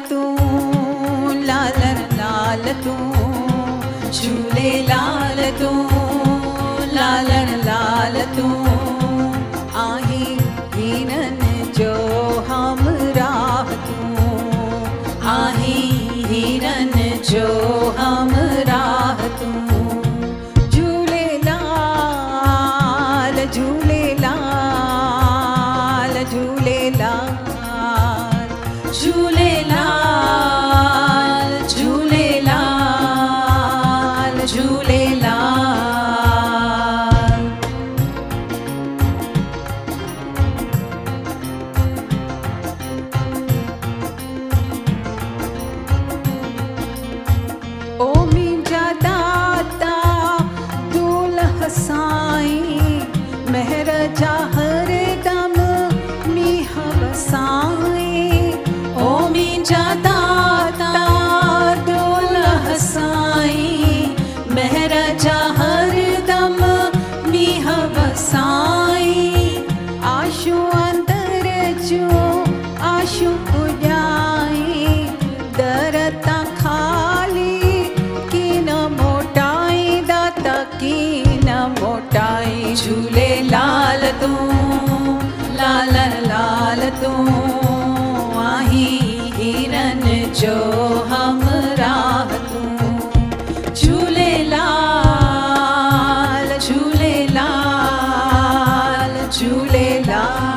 तू, लाल लाल तू, झूले लाल तू, लाल लाल तू, आही हिरन जो हम राह तू, आही हिरन जो हम राह तू, झूले लाल, झूले लाल, झूले लाल, झूले लाल, झूले लाल, झूले लाल। ओ मुंहिंजा दाता दूल्हा साईं, महर जा हर दम मींह वसाईं। ओ मुंहिंजा दाता दूल्हा साईं, महर जा हर दम मींह वसाईं। आशू अंदर जो आशू पुॼाई, दर तां खाली की न मोटाई, दाता की न मोटाई। झूले लाल तू, लाल लाल तू, आही हिरन जो हम राह तू, झूले लाल, झूले लाल, झूले लाल।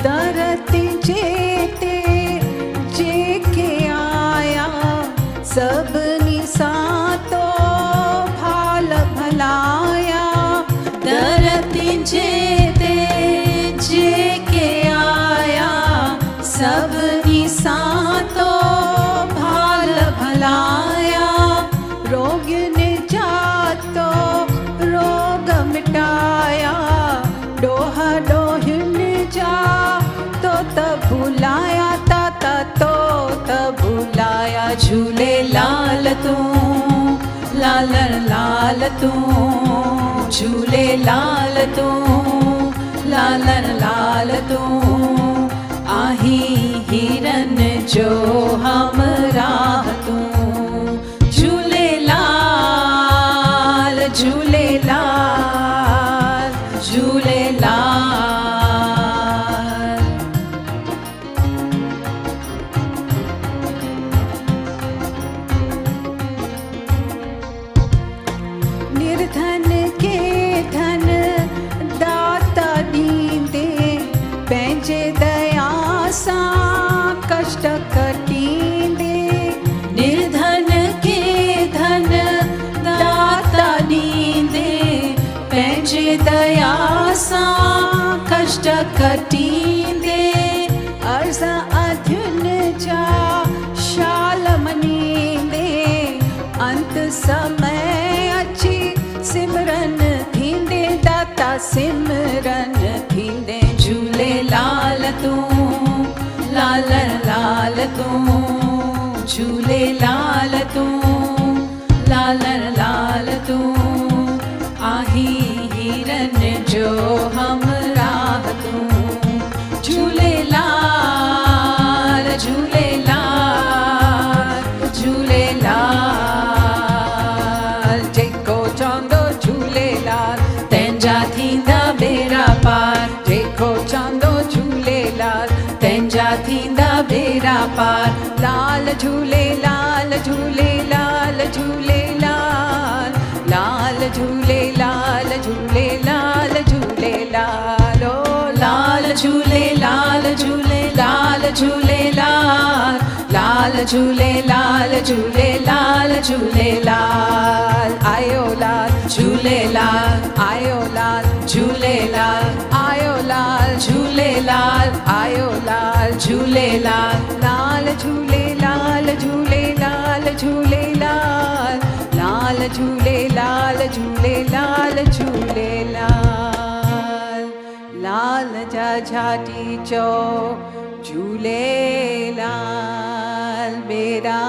धरती जेते जेके आया, सबनी सातो भाल भलाया। धरती जेते जेके आया, सबनी सातो भाल भलाया। रोग निजातो रोग मिटाया, डोहा डोहिन जा तो भुलाया, ताता तो भुलाया। झूले लाल तू, लाल लाल तू, झूले लाल तू, लाल लाल तू, आही हिरन जो हम राह तू, झूले लाल, झूले लाल, झूले लाल। निर्धन के धन दाता ॾींदे, पंहिंजे दया सां कष्ट कटींदे। निर्धन के धन दाता ॾींदे, पंहिंजे दया सां कष्ट कटींदे। अर्ज़ अधयुन जा शाल मञींदे, अंत समय अची सिमरन थींदे, दाता सिमरन थींदे। झूले लाल तू, लाल लाल तू, झूले लाल तू, लाल लाल तू, आही हिरन जो हम राह तू, झूले लाल, झूले लाल, झूले लाल। जेको चवंदो झूलेलाल, तंहिंजा थींदा बेड़ा पार। जेको चवंदो झूलेलाल, तंहिंजा थींदा बेड़ा पार। लाल झूलेलाल, झूलेलाल, झूलेलाल, लाल झूलेलाल, झूलेलाल, झूलेलाल। ओ लाल झूलेलाल, झूलेलाल, झूलेलाल, लाल झूलेलाल, झूलेलाल, झूलेलाल। आयो लाल झूलेलाल, आयो लाल झूलेलाल, आयो लाल झूलेलाल, आयो लाल झूलेलाल। लाल झूलेलाल, झूलेलाल, झूलेलाल, लाल झूलेलाल, झूलेलाल, झूलेलाल। लाल जा झाटी चो झूलेलाल बेड़ा